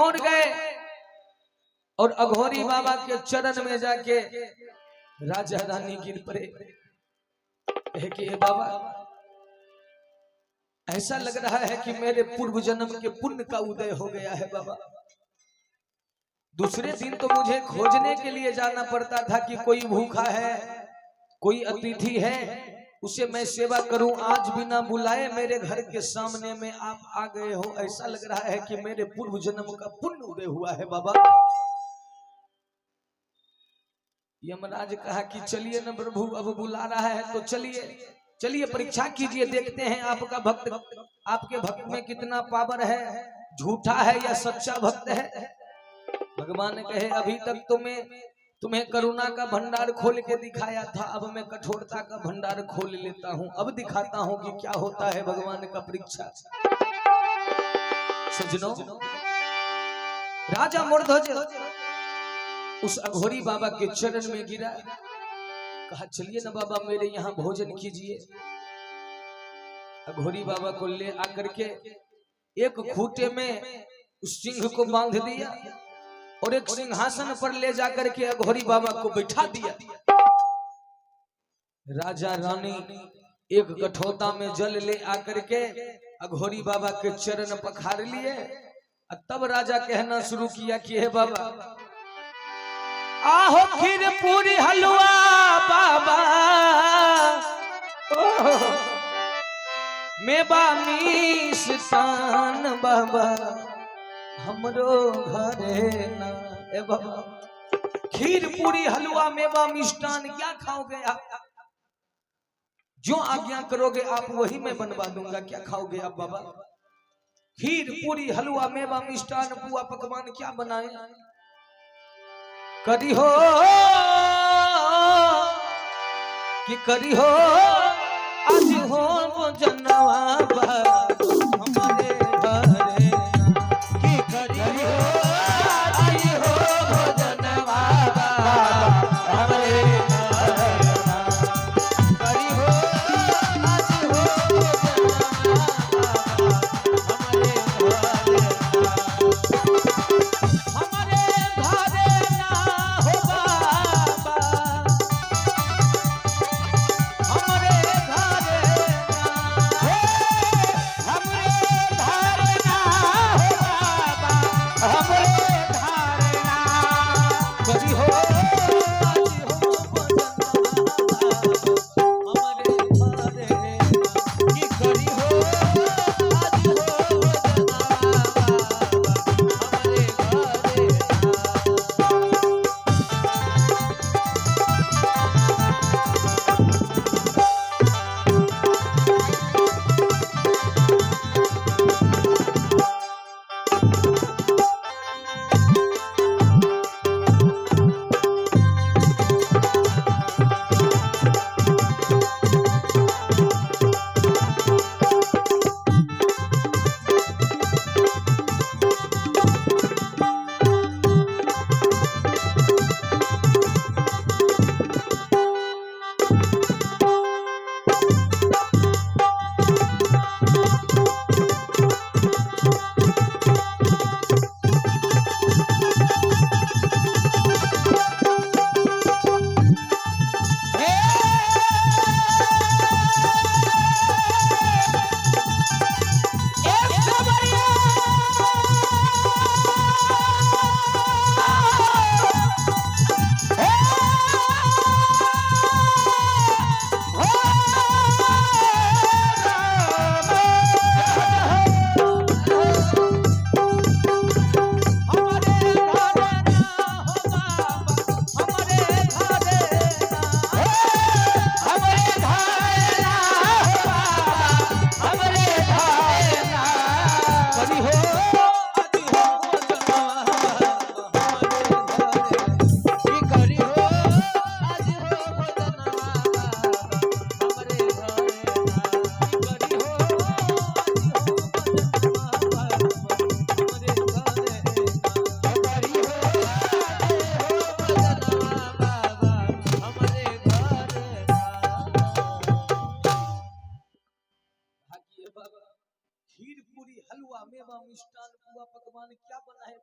और गए और अघोरी बाबा के चरण में जाके राजा रानी गिर पड़े कि बाबा ऐसा लग रहा है कि मेरे पूर्व जन्म के पुण्य का उदय हो गया है बाबा। दूसरे दिन तो मुझे खोजने के लिए जाना पड़ता था कि कोई भूखा है, कोई अतिथि है, उसे मैं सेवा करूं। आज बिना बुलाए मेरे घर के सामने में आप आ गए हो। ऐसा लग रहा है कि मेरे पूर्व जन्म का पुण्य उदय हुआ है बाबा। यमराज कहा कि चलिए न प्रभु, अब बुला रहा है तो चलिए चलिए परीक्षा कीजिए, देखते हैं आपका भक्त, आपके भक्त में कितना पावर है, झूठा है या सच्चा भक्त है। भगवान कहे अभी तक तुम्हें करुणा का भंडार खोल के दिखाया था, अब मैं कठोरता का भंडार खोल लेता हूं, अब दिखाता हूं कि क्या होता है भगवान का परीक्षा। सजनों, राजा मूर्धज उस अघोरी बाबा के चरण में गिरा, कहा चलिए ना बाबा मेरे यहाँ भोजन कीजिए। अघोरी बाबा को ले आकर के एक खूंटे में उस सिंह को बांध दिया और एक सिंहासन पर ले जाकर के अघोरी बाबा को बैठा दिया। राजा रानी एक कठौता में जल ले आकर के अघोरी बाबा के चरण पखार लिए। तब राजा कहना शुरू किया कि हे बाबा, आहो खीर पूरी हलवा बाबा, मेवा मिष्टान बाबा, हमरो घरे ना। ए बाबा, खीर पूरी हलवा मेवा मिष्टान क्या खाओगे आप? जो आज्ञा करोगे आप वही मैं बनवा दूंगा। क्या खाओगे आप बाबा? खीर पूरी हलवा मेवा मिष्टान पुआ पकवान क्या बनाए? करी हो कि करी हो आज हो वो जनवा हमारे घरे कि करी हो आज हो वो जनवा हमारे करी हो आज हो वो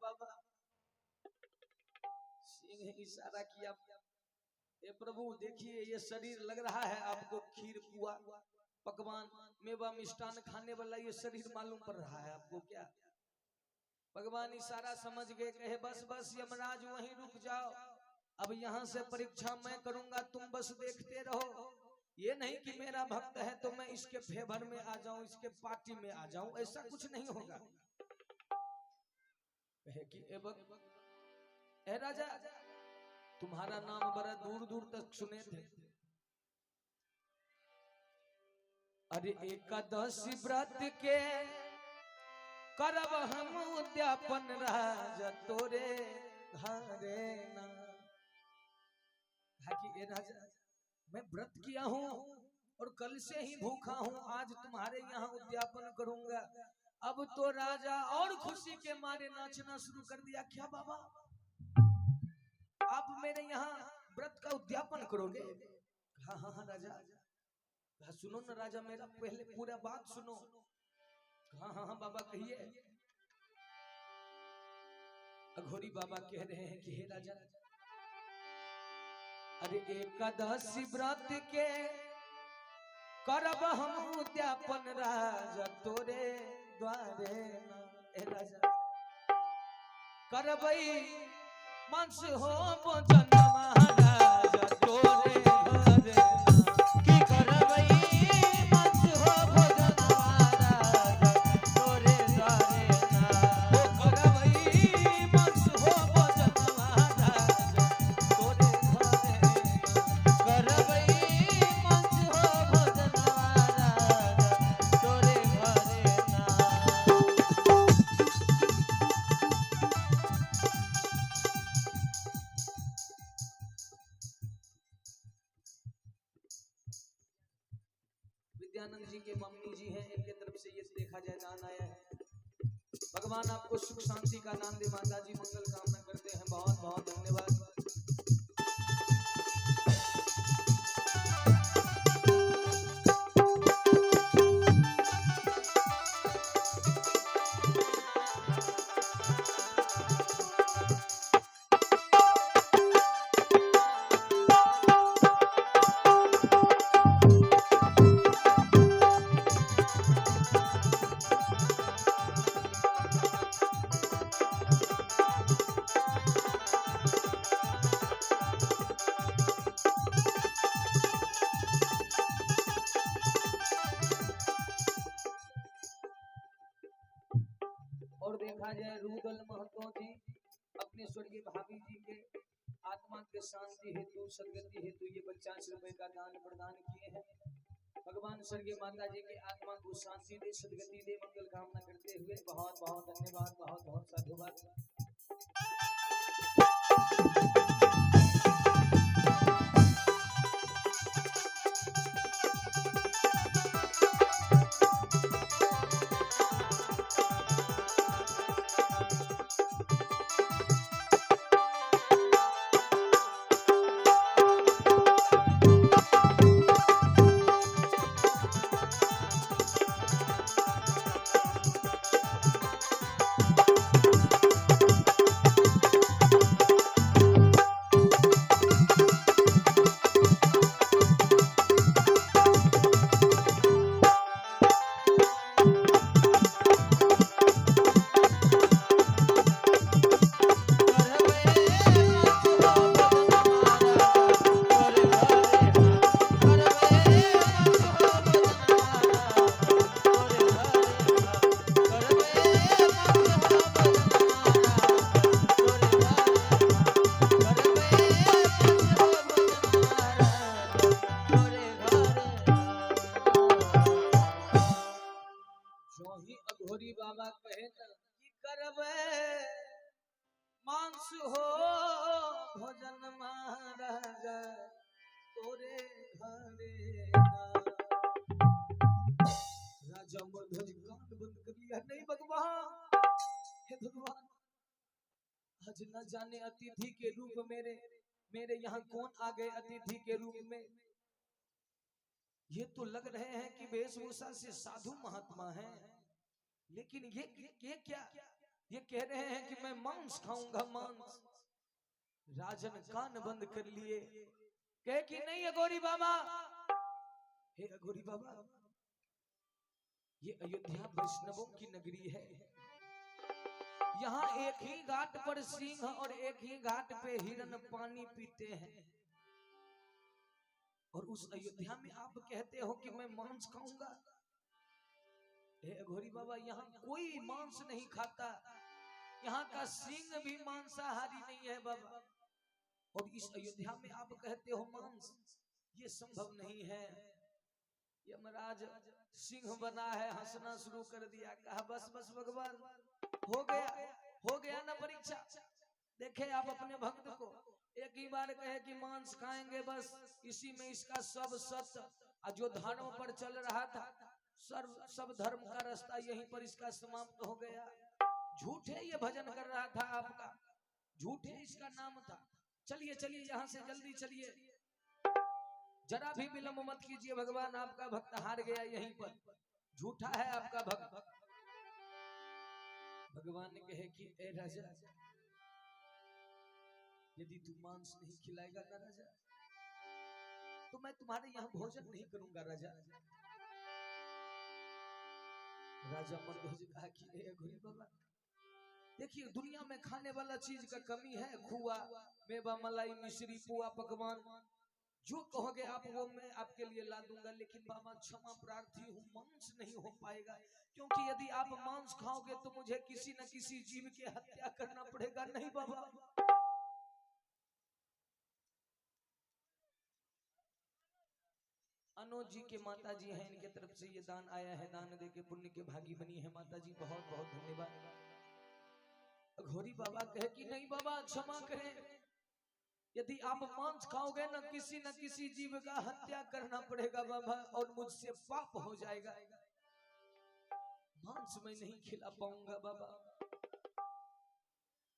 बाबा। सिंह इशारा किया, हे प्रभु देखिए ये शरीर लग रहा है आपको खीर पुआ पकवान मेवा मिष्टान खाने वाला ये शरीर मालूम पड़ रहा है आपको क्या? भगवान इशारा समझ गए, कहे बस बस यमराज वहीं रुक जाओ, अब यहाँ से परीक्षा मैं करूंगा, तुम बस देखते रहो। ये नहीं कि मेरा भक्त है तो मैं इसके फेवर में आ जाऊं, इसके पार्टी में आ जाऊं, ऐसा कुछ नहीं होगा। कहे कि ए राजा तुम्हारा नाम बड़ा दूर दूर तक सुने थे, अरे एकादशी व्रत के करब हम उद्यापन राजा तोरे घरे ना। ए राजा मैं व्रत किया हूँ और कल से ही भूखा हूँ, आज तुम्हारे यहाँ उद्यापन करूंगा। अब तो राजा और खुशी के मारे नाचना शुरू कर दिया। क्या बाबा आप मेरे यहाँ व्रत का उद्यापन करोगे? हाँ हाँ हाँ राजा। सुनो ना राजा मेरा पहले पूरा बात सुनो। हाँ हाँ हाँ बाबा कहिए। अघोरी बाबा कह रहे हैं कि हे राजा अरे एकादशी व्रत के करब हम उद्यापन राजा तोरे द्वारे ना। ए राजा करबई मांस हो भोजन महाराजा तोरे घरे की करबई मांस हो भोजन महाराजा तोरे द्वारे ना। ओ करबई मांस हो भोजन महाराजा तोरे घरे ना। करबई मांस हो भोजन महाराजा तोरे घरे ना। विद्यानंद जी के मम्मी जी हैं, इनके तरफ से ये देखा जाए दान आया है। भगवान आपको सुख शांति का दान दे, माता जी मंगल कामना करते हैं। बहुत बहुत धन्यवाद। और देखा जाए रुदल महतो जी अपने स्वर्गीय भाभी जी के आत्मा के शांति हेतु सदगति हेतु ये 50 रुपए का दान प्रदान किए हैं। भगवान स्वर्गीय माता जी के आत्मा को शांति दे, सदगति दे, मंगल कामना करते हुए बहुत बहुत धन्यवाद, बहुत बहुत साधुवाद। अघोरी बाबा कहे न कि करबे मांस हो भोजन महाराजा तोरे घरे ना। राजा मरध्वज कान बंद कर लिया। नहीं भगवान, हे भगवान आज न जाने अतिथि के रूप मेरे यहाँ कौन आ गए अतिथि के रूप में। ये तो लग रहे हैं कि वेशभूषा से साधु महात्मा हैं, लेकिन ये क्या ये कह रहे हैं कि मैं मांस खाऊंगा मांस। राजन कान बंद कर लिए, कहे कि नहीं अघोरी बाबा, हे अघोरी बाबा, ये अयोध्या वैष्णवों की नगरी है। यहाँ एक ही घाट पर सिंह और एक ही घाट पे हिरन पानी पीते हैं, और उस अयोध्या में आप कहते हो कि मैं मांस खाऊंगा। हे अघोरी बाबा, यहाँ कोई मांस नहीं खाता, यहाँ का सिंह भी मांसाहारी नहीं है बाबा, और इस अयोध्या में आप कहते हो मांस, ये संभव नहीं है। यमराज सिंह बना है, हंसना शुरू कर दिया, कहा बस बस भगवान, हो गया ना परीक्षा। देखे आप अपने भक्त को, एक ही बार कहे कि मांस खाएंगे, बस इसी में इसका सब सत्य जो धर्म पर चल रहा था, सब धर्म का रास्ता यहीं पर इसका समाप्त हो गया। झूठे ये भजन कर रहा था आपका, झूठे इसका नाम था। चलिए चलिए यहाँ से जल्दी चलिए, जरा भी विलंब मत कीजिए भगवान, आपका भक्त हार गया यहीं पर, झूठा है आपका भक्त। भगवान ने कहे कि ए राजा, यदि तू मांस नहीं खिलाएगा ना राजा, तो मैं तुम्हारे यहाँ भोजन नहीं करूंगा राजा। राजा मरध्वज कहा कि ए अघोरी बाबा, देखिए दुनिया में खाने वाला चीज का कमी है, खुआ, मेवा, मलाई, मिश्री, पुआ, पकवान, जो कहोगे आप वो मैं आपके लिए ला दूंगा, लेकिन बाबा क्षमा प्रार्थी हूँ, मांस नहीं हो पाएगा, क्योंकि यदि आप मांस खाओगे तो मुझे किसी न किसी जीव की हत्या करना पड़ेगा। नहीं बाबा, अनुज जी के माता जी हैं, इनके तरफ से ये दान आया है, दान दे के पुण्य के भागी बनी है माता जी, बहुत बहुत धन्यवाद। अघोरी बाबा कहे कि नहीं बाबा क्षमा करें, यदि आप मांस खाओगे न किसी जीव का हत्या करना पड़ेगा बाबा, और मुझसे पाप हो जाएगा, मांस मैं नहीं खिला पाऊंगा बाबा।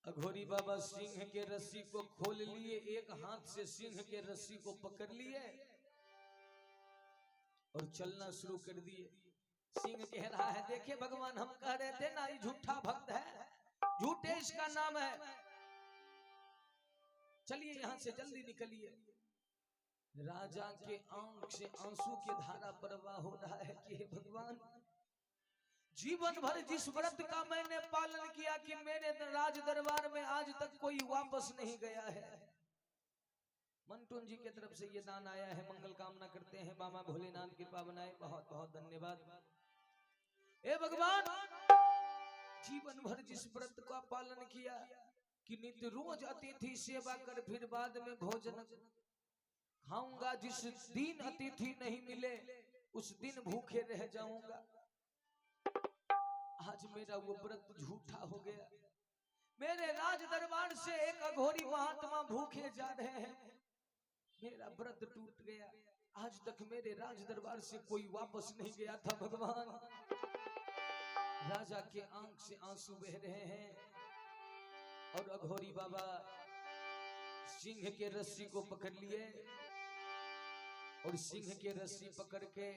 अघोरी बाबा सिंह के रस्सी को खोल लिए, एक हाथ से सिंह के रस्सी को पकड़ लिए और चलना शुरू कर दिए। सिंह कह रहा है, देखे भगवान, हम कह रहे थे ना ये झूठा भक्त है, झूठे इसका नाम है, चलिए यहां से जल्दी निकलिए। राजा के आंख से आंसू की धारा प्रवाह हो रहा है कि हे भगवान, जीवन भर जिस व्रत का मैंने पालन किया कि मेरे राज दरबार में आज तक कोई वापस नहीं गया है। मंटून जी की तरफ से ये दान आया है, मंगल कामना करते हैं, बाबा भोलेनाथ कृपा बनाए, बहुत बहुत धन्यवाद। हे भगवान, जीवन भर जिस व्रत का पालन किया कि नित्य रोज अतिथि सेवा कर फिर बाद में भोजन खाऊंगा, जिस दिन अतिथि नहीं मिले उस दिन भूखे रह जाऊंगा, आज मेरा वो व्रत झूठा हो गया। मेरे राज दरबार से एक अघोरी महात्मा भूखे जा रहे हैं, मेरा व्रत टूट गया, आज तक मेरे राज दरबार से कोई वापस नहीं गया था भगवान। राजा के आंख से आंसू बह रहे हैं, और अघोरी बाबा सिंह के रस्सी को पकड़ लिए, और सिंह के रस्सी पकड़ के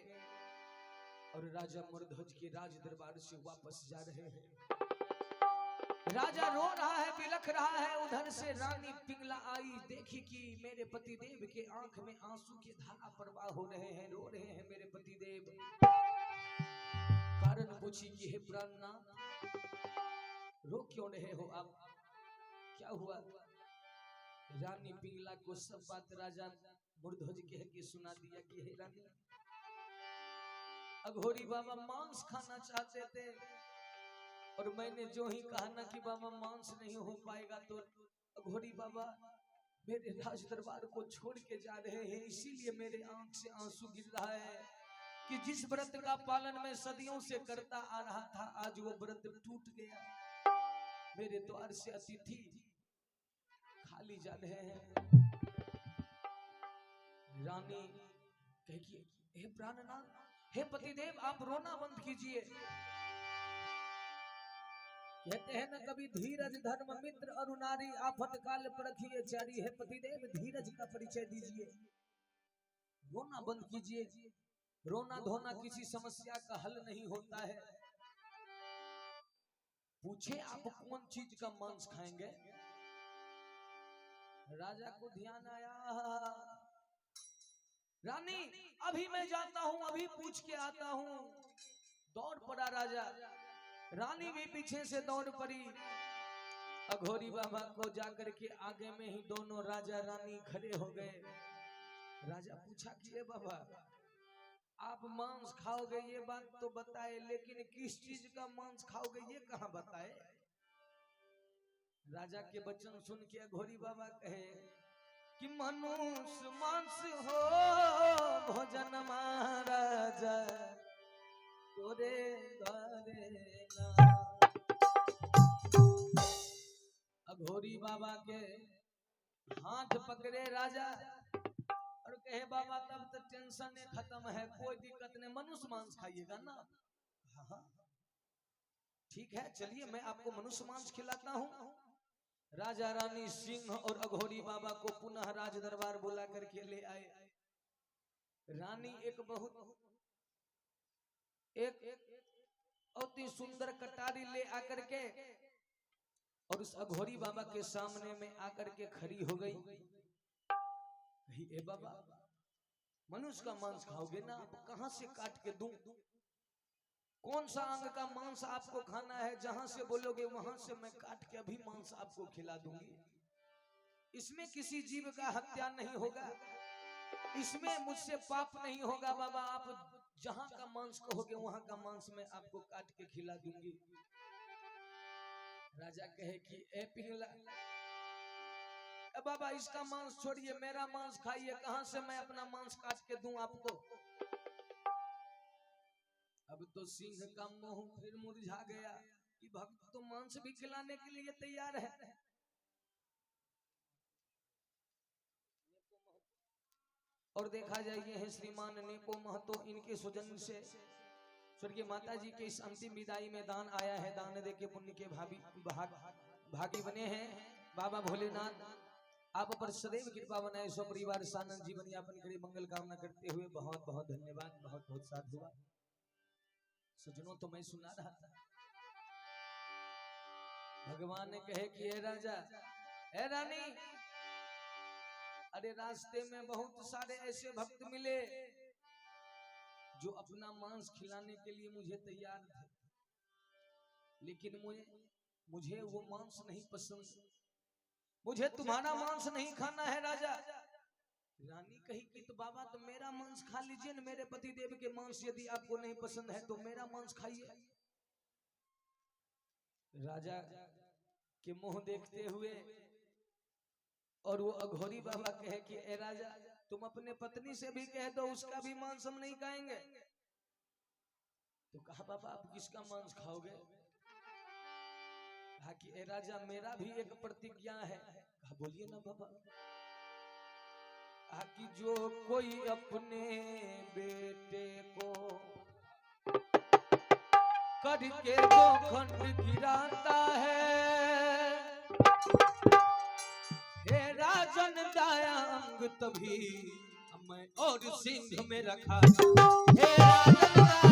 और राजा मरध्वज के राज दरबार से वापस जा रहे हैं। राजा रो रहा है, बिलख रहा है, उधर से रानी पिंगला आई, देखी कि मेरे पतिदेव के आंख में आंसू की धारा प्रवाह हो रहे हैं, रो रहे हैं मेरे पतिदेव। कारण पूछी कि हे प्राणनाथ, रो क्यों रहे हो आप, क्या हुआ? रानी पिंगला को सब बात राजा मरध्वज कह के सुना दिया कि हे रानी, अघोरी बाबा मांस खाना चाहते थे, और मैंने जो ही कहा ना कि बाबा मांस नहीं हो पाएगा, तो अघोरी बाबा मेरे राज दरबार को छोड़ के जा रहे हैं, इसीलिए मेरे आंख से आंसू गिर रहा है कि जिस व्रत का पालन मैं सदियों से करता आ रहा था, आज वो व्रत टूट गया, मेरे द्वार से अतिथि खाली जा रहे हैं। रानी कहिए, हे प्राणनाथ, हे पतिदेव, आप रोना बंद कीजिए। कहते हैं ना कभी, धीरज धर्म मित्र अरुणारी, आफत काल परखिए चारी। है पतिदेव, धीरज का परिचय दीजिए, रोना बंद कीजिए। रोना धोना किसी समस्या का हल नहीं होता है। पूछे आप कौन चीज का मांस खाएंगे? राजा को ध्यान आया, रानी अभी मैं जाता हूं, अभी पूछ के आता हूं। दौड़ पड़ा राजा, रानी भी पीछे से दौड़ पड़ी। अघोरी बाबा को जाकर के आगे में ही दोनों राजा रानी खड़े हो गए। राजा पूछा कि ए बाबा, आप मांस खाओगे ये बात तो बताए, लेकिन किस चीज का मांस खाओगे ये कहां बताए? राजा के वचन सुन के अघोरी बाबा कहे कि मनुष्य मांस हो भोजन महाराजा तोरे द्वारे ना। अघोरी बाबा के हाथ पकड़े राजा और कहे बाबा तब तक टेंशन खत्म है, कोई दिक्कत नहीं, मनुष्य मांस खाइएगा ना। हाँ ठीक है, चलिए मैं आपको मनुष्य मांस खिलाता हूँ। राजा रानी सिंह और अघोरी बाबा को पुनः राज दरबार बुला करके ले आए। रानी एक अति सुंदर कटारी ले आकर के और उस अघोरी बाबा के सामने में आकर के खड़ी हो गई। ए बाबा, मनुष्य का मांस खाओगे ना, आप कहां से काट के दूं? कौन सा अंग का मांस आपको खाना है? जहां से बोलोगे वहां से मैं काट के अभी मांस आपको खिला दूंगी। इसमें किसी जीव का हत्या नहीं होगा, इसमें मुझसे पाप नहीं होगा बाबा। आप जहां का मांस कहोगे वहां का मांस मैं आपको काट के खिला दूंगी। राजा कहे कि ए पिंगला, बाबा इसका मांस छोड़िए, मेरा मांस खाइए, कहां से मैं अपना मांस काट के दूं आपको? अब तो सिंह का मुंह फिर मुरझा गया कि भक्त तो मांस भी खिलाने के लिए तैयार है। और देखा जाए ये है श्रीमान नेको महतो, इनके सुजन से स्वर्गीय माता जी के इस अंतिम विदाई में दान आया है। दान दे के पुण्य के भागी बने हैं। बाबा भोलेनाथ आप पर सदैव कृपा बनाए, स्व परिवार सानंद जीवन यापन करे, मंगल कामना करते हुए बहुत बहुत धन्यवाद, बहुत बहुत साधुवाद। सजनों तो मैं सुना रहा था, भगवान ने कहे कि हे राजा, हे रानी, अरे रास्ते में बहुत सारे ऐसे भक्त मिले जो अपना मांस खिलाने के लिए मुझे तैयार थे, लेकिन मुझे वो मांस नहीं पसंद, मुझे तुम्हारा मांस नहीं खाना है राजा। रानी कही कि तो बाबा तो मेरा मांस खा लीजिए न, मेरे पति देव के मांस यदि आपको नहीं पसंद है तो मेरा मांस खाइए। राजा के मुंह देखते हुए और वो अघोरी बाबा कहे कि ए राजा, तुम अपने पत्नी से भी कह दो उसका भी मांस हम नहीं खाएंगे। तो कहा बाबा आप किसका मांस खाओगे? कहा कि ए राजा मेरा भी एक प्रतिज्ञा है। कहा बोलिए ना बाबा। कहा कि जो कोई अपने बेटे को करके दो खंड गिराता है, हे राजन दाया अंग तभी मैं और सिंह में रखा, हे राजन दाया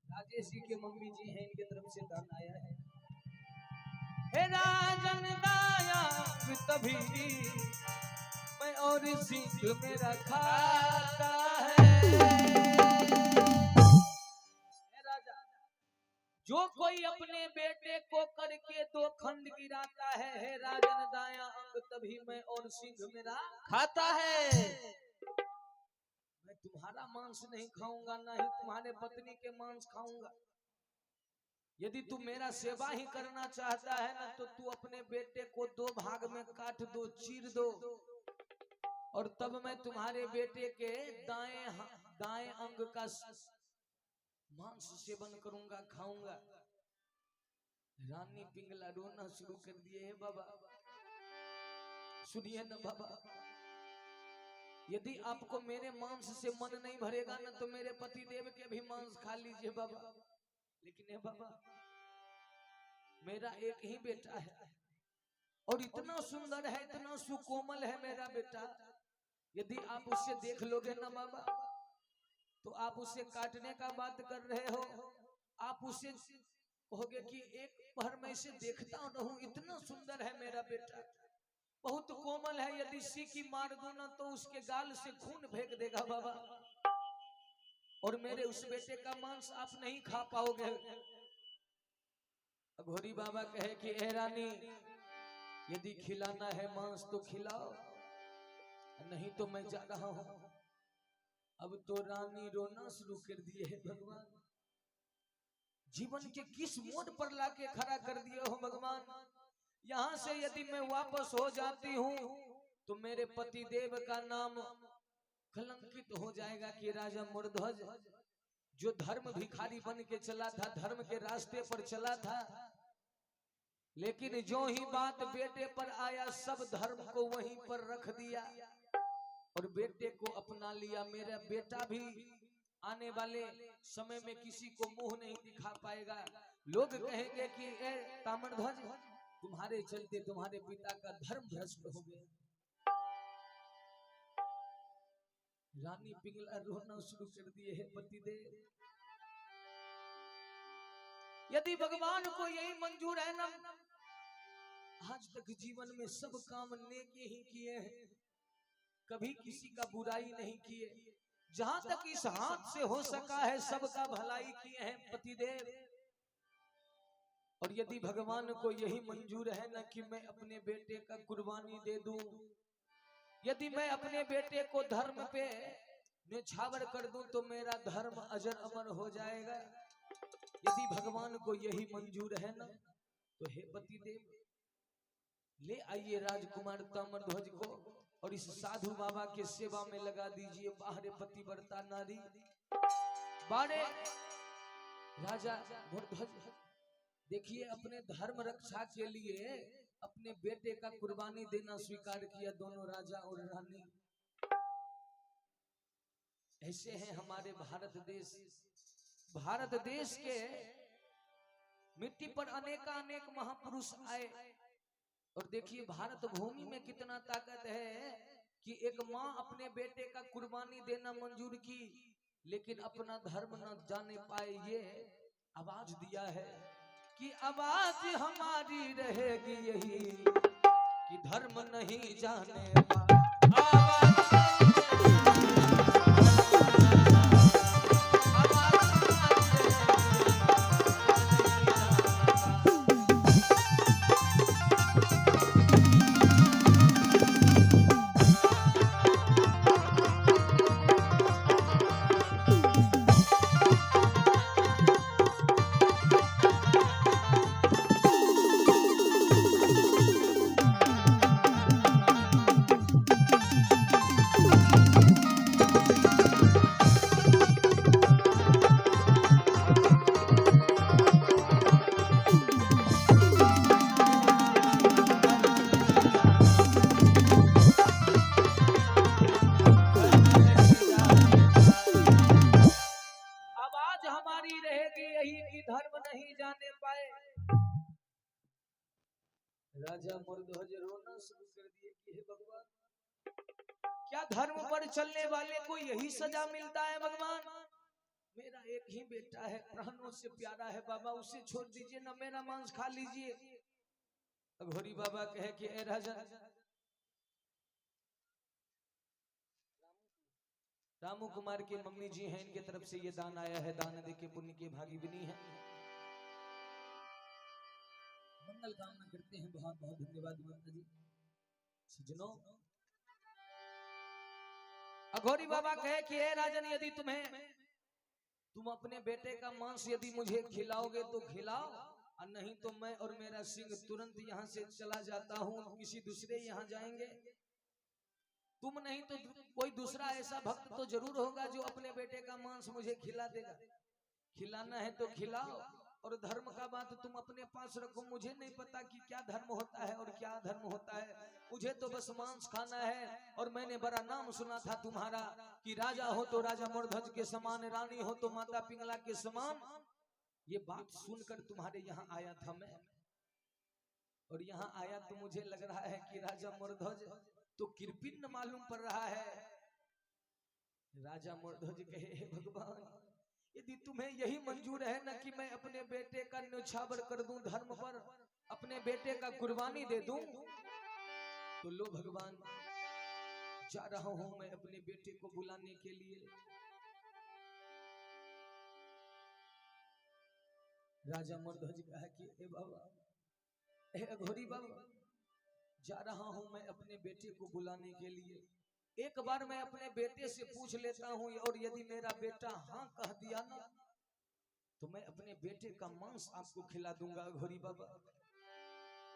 राजेश जी के मम्मी जी हैं, इनके तरफ से दान आया है। हे राजन दाया तभी मैं और सिंह मेरा खाता है। राजा, जो कोई अपने बेटे को करके दो खंड गिराता है राजन दाया अंग तभी मैं और सिंह मेरा खाता है। मैं तुम्हारा मांस नहीं खाऊंगा, ना ही तुम्हारे पत्नी के मांस खाऊंगा। यदि तू मेरा सेवा ही करना चाहता है ना तो तू अपने बेटे को दो भाग में काट दो, चीर दो, और तब मैं तुम्हारे बेटे के दाएं अंग का मांस सेवन करूंगा, खाऊंगा। रानी पिंगला रोना शुरू कर दिए है। बाबा सुनिए ना बाबा, यदि आपको मेरे मांस से मन नहीं भरेगा ना तो मेरे पति देव के भी मांस खा लीजिए बाबा। लेकिन है बाबा, मेरा एक ही बेटा है और इतना सुंदर है, इतना सुकोमल है मेरा बेटा। यदि आप उससे देख लोगे ना बाबा तो आप उससे काटने का बात कर रहे हो। आप उससे कहोगे कि एक बार मैं इसे देखता रहूं, इतना सुंदर है मेरा बेटा, बहुत कोमल है। यदि सीखी मार दूं ना तो उसके गाल से खून फेंक देगा बाबा, और मेरे उस बेटे का मांस आप नहीं खा पाओगे। अघोरी बाबा कहे कि ए रानी, यदि खिलाना है मांस तो खिलाओ, नहीं तो मैं जा रहा हूं। अब तो रानी रोना शुरू कर दिए है। भगवान, जीवन के किस मोड़ पर लाके खड़ा कर दिए हो भगवान। यहाँ से यदि मैं वापस हो जाती हूँ तो मेरे पति देव का नाम कलंकित हो जाएगा कि राजा मूर्ध्वज जो धर्म भिखारी बन के चला था, धर्म के रास्ते पर चला था, लेकिन जो ही बात बेटे पर आया सब धर्म को वहीं पर रख दिया और बेटे को अपना लिया। मेरा बेटा भी आने वाले समय में किसी को मुंह नहीं दिखा पाएगा। लोग कहेंगे कि ए ताम्रध्वज, तुम्हारे चलते तुम्हारे पिता का धर्म भ्रष्ट हो गया। रानी पिंगला रोना शुरू कर दिए है। पतिदेव, यदि भगवान को यही मंजूर है ना, आज तक जीवन में सब काम नेकी ही किए हैं, कभी किसी का बुराई नहीं किए। जहां तक इस हाथ से हो सका है सबका भलाई किए हैं पतिदेव। और यदि भगवान को यही मंजूर है ना कि मैं अपने बेटे का कुर्बानी दे दूं, यदि मैं अपने बेटे को धर्म पे न्यौछावर कर दूं तो मेरा धर्म अजर अमर हो जाएगा। यदि भगवान को यही मंजूर है ना तो हे पतिदेव, ले आइए राजकुमार ताम्रध्वज को और इस साधु बाबा के सेवा में लगा दीजिए। बाहरे पतिव्रता नारी, बारे राजा मूर्ध्वज, देखिए अपने धर्म रक्षा के लिए अपने बेटे का कुर्बानी देना स्वीकार किया दोनों राजा और रानी। ऐसे हैं हमारे भारत देश। भारत देश के मिट्टी पर अनेक महापुरुष आए और देखिए भारत भूमि में कितना ताकत है कि एक माँ अपने बेटे का कुर्बानी देना मंजूर की, लेकिन अपना धर्म न जाने पाए। ये आवाज दिया है कि आवाज हमारी रहेगी यही कि धर्म नहीं जाने पाए। राजा मूर्ध्वज रोना शुरू कर दिए कि हे भगवान, क्या धर्म पर चलने वाले को यही सजा मिलता है भगवान? मेरा एक ही बेटा है, प्राणों से प्यारा है बाबा, उसे छोड़ दीजिए ना, मेरा मांस खा लीजिए। अघोरी बाबा कहे कि ए राजा, रामू कुमार की मम्मी जी हैं, इनके तरफ से ये दान आया है, दान दे के पुण्य के भागी बनी है। मंगल कामना करते हैं, बहुत बहुत धन्यवाद माता जी। सज्जनों, अघोरी बाबा कहे कि हे राजन, यदि तुम अपने बेटे का मांस यदि मुझे खिलाओगे तो खिलाओ, और नहीं तो मैं और मेरा सिंह तुरंत यहाँ से चला जाता हूँ, किसी दूसरे यहाँ जाएंगे। तुम नहीं तो कोई दूसरा ऐसा भक्त तो जरूर होगा जो अपने बेटे का मांस मुझे खिला देगा। खिलाना है तो खिलाओ, और धर्म का बात तुम अपने पास रखो। मुझे नहीं पता कि क्या धर्म होता है और क्या धर्म होता है, मुझे तो बस मांस खाना है। और मैंने बड़ा नाम सुना था तुम्हारा कि राजा हो तो राजा मोरध्वज के समान, रानी हो तो माता पिंगला के समान। ये बात सुनकर तुम्हारे यहाँ आया था मैं, और यहाँ आया तो मुझे लग रहा है कि राजा मोरध्वज तो कृपिन मालूम पड़ रहा है। राजा मोरध्वज कहे, हे भगवान, यदि तुम्हें यही मंजूर है न कि मैं अपने बेटे का न्योछावर कर दूं, धर्म पर अपने बेटे का कुर्बानी दे दूं, तो लो भगवान, जा रहा हूं मैं अपने बेटे को बुलाने के लिए। राजा मोरध्वज कहा कि हे बाबा, हे अघोरी बाबा, जा रहा हूं मैं अपने बेटे को बुलाने के लिए। एक बार मैं अपने बेटे से पूछ लेता हूं, और यदि मेरा बेटा हाँ कह दिया ना, तो मैं अपने बेटे का मांस आपको खिला दूंगा अघोरी बाबा।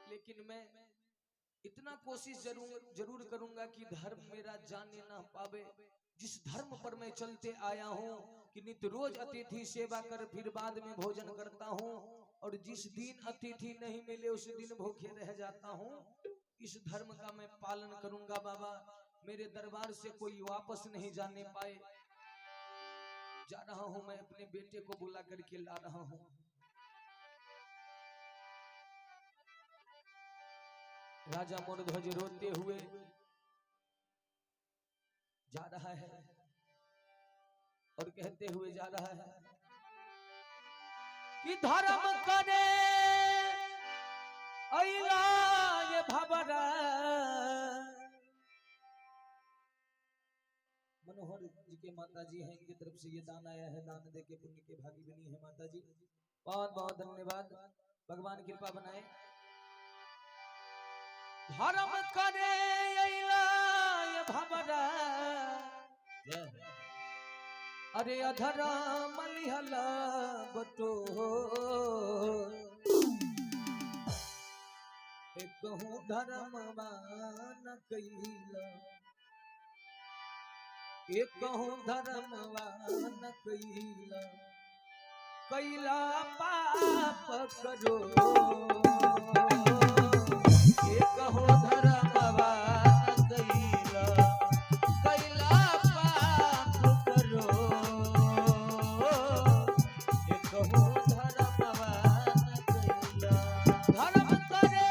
लेकिन मैं इतना कोशिश जरूर करूंगा कि धर्म मेरा जाने ना पावे। जिस धर्म पर मैं चलते आया हूं कि नित्य रोज अतिथि सेवा कर फिर बाद में भोजन करता हूं, और जिस दिन अतिथि नहीं मिले उस दिन भूखे रह जाता हूं, इस धर्म का मैं पालन करूंगा बाबा। मेरे दरबार से कोई वापस नहीं जाने पाए। जा रहा हूं मैं अपने बेटे को बुला करके ला रहा हूं। राजा मोरध्वज रोते हुए जा रहा है, और कहते हुए जा रहा है कि धर्म करे अइला ये भबरा। मनोहर जी के माता जी हैं, इनकी तरफ से ये दान आया है, दान दे के पुण्य के भागी बनी है माता जी। बहुत बहुत धन्यवाद, भगवान कृपा बनाए। धर्म करे अइला ये भबरा, अरे अधर्म लिहला बटोर। कहूँ धर्मवान कैला, एक कहूँ धर्मवान कैला, कैला पाप करो। एक कहूँ धर्मवान कैला, कैला पाप करो। एक कहूँ धर्मवान कैला, धर्म करे